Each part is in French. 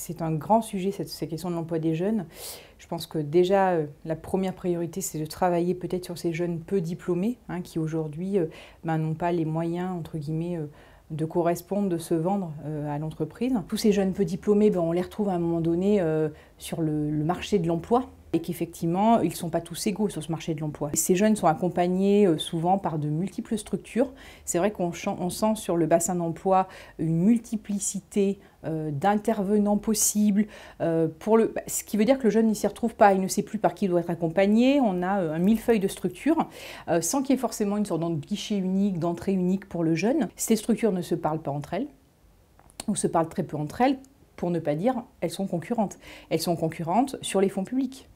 c'est un grand sujet, ces questions de l'emploi des jeunes. Je pense que déjà, la première priorité, c'est de travailler peut-être sur ces jeunes peu diplômés, hein, qui aujourd'hui n'ont pas les moyens, entre guillemets, de correspondre, de se vendre à l'entreprise. Tous ces jeunes peu diplômés, on les retrouve à un moment donné sur le marché de l'emploi. Et qu'effectivement, ils ne sont pas tous égaux sur ce marché de l'emploi. Ces jeunes sont accompagnés souvent par de multiples structures. C'est vrai qu'on sent sur le bassin d'emploi une multiplicité d'intervenants possibles, ce qui veut dire que le jeune ne s'y retrouve pas, il ne sait plus par qui il doit être accompagné. On a un millefeuille de structures, sans qu'il y ait forcément une sorte de guichet unique, d'entrée unique pour le jeune. Ces structures ne se parlent pas entre elles, ou se parlent très peu entre elles, pour ne pas dire elles sont concurrentes. Elles sont concurrentes sur les fonds publics.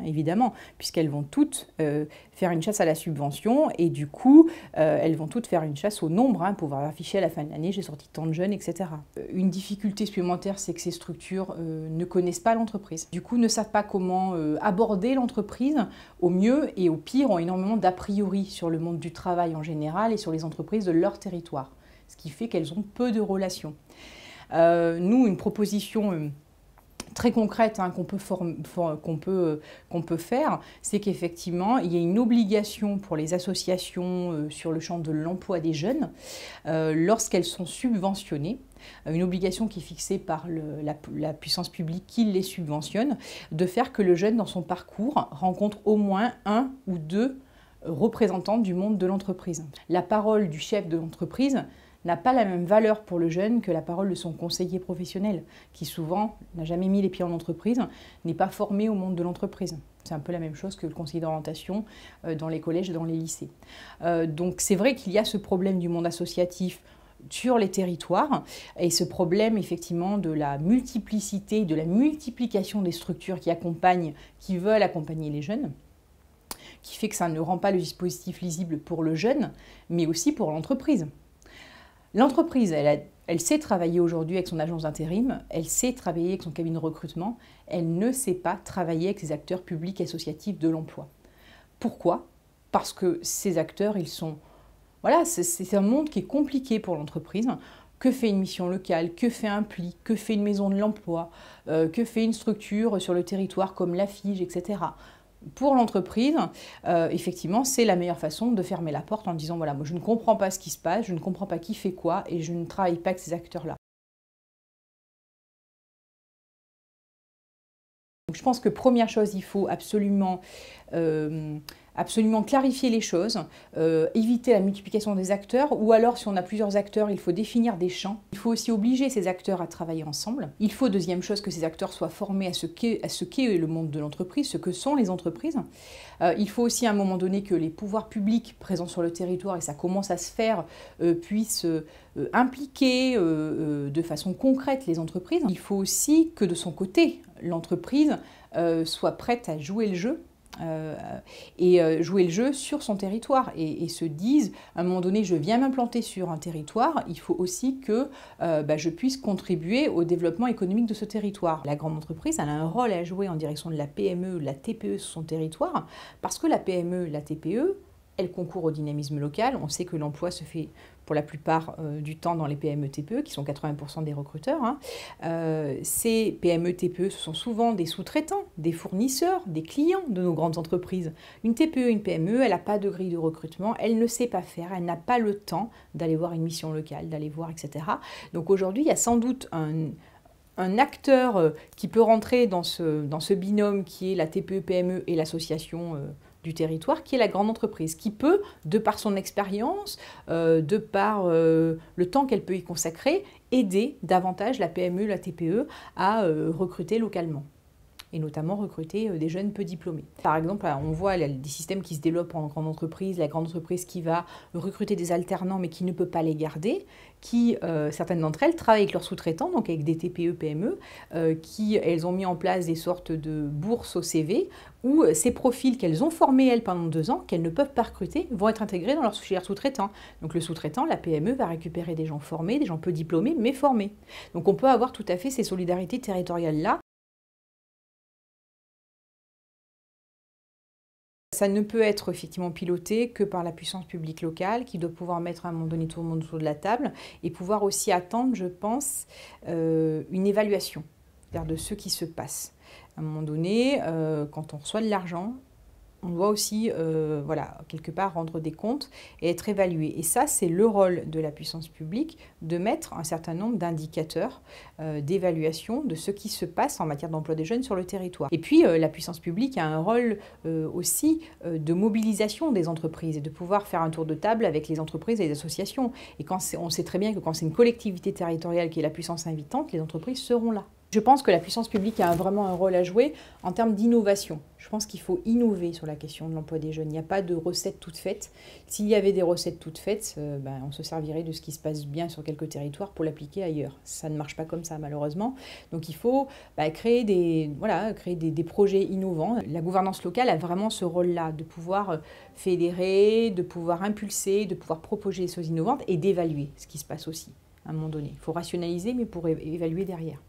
Évidemment, puisqu'elles vont toutes faire une chasse à la subvention et du coup, elles vont toutes faire une chasse au nombre, pour pouvoir afficher à la fin de l'année, j'ai sorti tant de jeunes, etc. Une difficulté supplémentaire, c'est que ces structures ne connaissent pas l'entreprise. Du coup, ne savent pas comment aborder l'entreprise au mieux et au pire, ont énormément d'a priori sur le monde du travail en général et sur les entreprises de leur territoire, ce qui fait qu'elles ont peu de relations. Nous, une proposition très concrète qu'on peut faire, c'est qu'effectivement, il y a une obligation pour les associations sur le champ de l'emploi des jeunes, lorsqu'elles sont subventionnées, une obligation qui est fixée par la puissance publique qui les subventionne, de faire que le jeune, dans son parcours, rencontre au moins un ou deux représentants du monde de l'entreprise. La parole du chef de l'entreprise n'a pas la même valeur pour le jeune que la parole de son conseiller professionnel, qui souvent n'a jamais mis les pieds en entreprise, n'est pas formé au monde de l'entreprise. C'est un peu la même chose que le conseiller d'orientation dans les collèges et dans les lycées. Donc c'est vrai qu'il y a ce problème du monde associatif sur les territoires, et ce problème effectivement de la multiplicité, de la multiplication des structures qui veulent accompagner les jeunes, qui fait que ça ne rend pas le dispositif lisible pour le jeune, mais aussi pour l'entreprise. L'entreprise, elle sait travailler aujourd'hui avec son agence d'intérim, elle sait travailler avec son cabinet de recrutement, elle ne sait pas travailler avec ses acteurs publics et associatifs de l'emploi. Pourquoi? Parce que ces acteurs, voilà, c'est un monde qui est compliqué pour l'entreprise. Que fait une mission locale? Que fait un pli? Que fait une maison de l'emploi? Que fait une structure sur le territoire comme la FIGE, etc. Pour l'entreprise, effectivement, c'est la meilleure façon de fermer la porte en disant voilà, moi je ne comprends pas ce qui se passe, je ne comprends pas qui fait quoi et je ne travaille pas avec ces acteurs-là. Je pense que première chose, il faut absolument clarifier les choses, éviter la multiplication des acteurs, ou alors si on a plusieurs acteurs, il faut définir des champs. Il faut aussi obliger ces acteurs à travailler ensemble. Il faut, deuxième chose, que ces acteurs soient formés à ce qu'est le monde de l'entreprise, ce que sont les entreprises. Il faut aussi à un moment donné que les pouvoirs publics présents sur le territoire, et ça commence à se faire, puissent impliquer de façon concrète les entreprises. Il faut aussi que de son côté, l'entreprise soit prête à jouer le jeu jouer le jeu sur son territoire et se disent à un moment donné je viens m'implanter sur un territoire, il faut aussi que je puisse contribuer au développement économique de ce territoire. La grande entreprise elle a un rôle à jouer en direction de la PME, de la TPE sur son territoire parce que la PME, la TPE elle concourt au dynamisme local. On sait que l'emploi se fait pour la plupart du temps dans les PME-TPE, qui sont 80% des recruteurs. Ces PME-TPE, ce sont souvent des sous-traitants, des fournisseurs, des clients de nos grandes entreprises. Une TPE, une PME, elle n'a pas de grille de recrutement, elle ne sait pas faire, elle n'a pas le temps d'aller voir une mission locale, d'aller voir, etc. Donc aujourd'hui, il y a sans doute un acteur qui peut rentrer dans ce binôme qui est la TPE-PME et l'association du territoire, qui est la grande entreprise, qui peut, de par son expérience, de par le temps qu'elle peut y consacrer, aider davantage la PME, la TPE à recruter localement. Et notamment recruter des jeunes peu diplômés. Par exemple, on voit des systèmes qui se développent en grande entreprise, la grande entreprise qui va recruter des alternants mais qui ne peut pas les garder, certaines d'entre elles travaillent avec leurs sous-traitants, donc avec des TPE, PME, elles ont mis en place des sortes de bourses au CV où ces profils qu'elles ont formés elles pendant 2 ans, qu'elles ne peuvent pas recruter, vont être intégrés dans leur filière sous-traitant. Donc le sous-traitant, la PME, va récupérer des gens formés, des gens peu diplômés, mais formés. Donc on peut avoir tout à fait ces solidarités territoriales-là. Ça ne peut être effectivement piloté que par la puissance publique locale qui doit pouvoir mettre à un moment donné tout le monde autour de la table et pouvoir aussi attendre, je pense, une évaluation. c'est-à-dire de ce qui se passe. À un moment donné, quand on reçoit de l'argent, on doit aussi, voilà, quelque part rendre des comptes et être évalué. Et ça, c'est le rôle de la puissance publique, de mettre un certain nombre d'indicateurs d'évaluation de ce qui se passe en matière d'emploi des jeunes sur le territoire. Et puis, la puissance publique a un rôle aussi de mobilisation des entreprises et de pouvoir faire un tour de table avec les entreprises et les associations. Et on sait très bien que quand c'est une collectivité territoriale qui est la puissance invitante, les entreprises seront là. Je pense que la puissance publique a vraiment un rôle à jouer en termes d'innovation. Je pense qu'il faut innover sur la question de l'emploi des jeunes. Il n'y a pas de recettes toutes faites. S'il y avait des recettes toutes faites, on se servirait de ce qui se passe bien sur quelques territoires pour l'appliquer ailleurs. Ça ne marche pas comme ça, malheureusement. Donc il faut créer des projets innovants. La gouvernance locale a vraiment ce rôle-là, de pouvoir fédérer, de pouvoir impulser, de pouvoir proposer des choses innovantes et d'évaluer ce qui se passe aussi à un moment donné. Il faut rationaliser, mais pour évaluer derrière.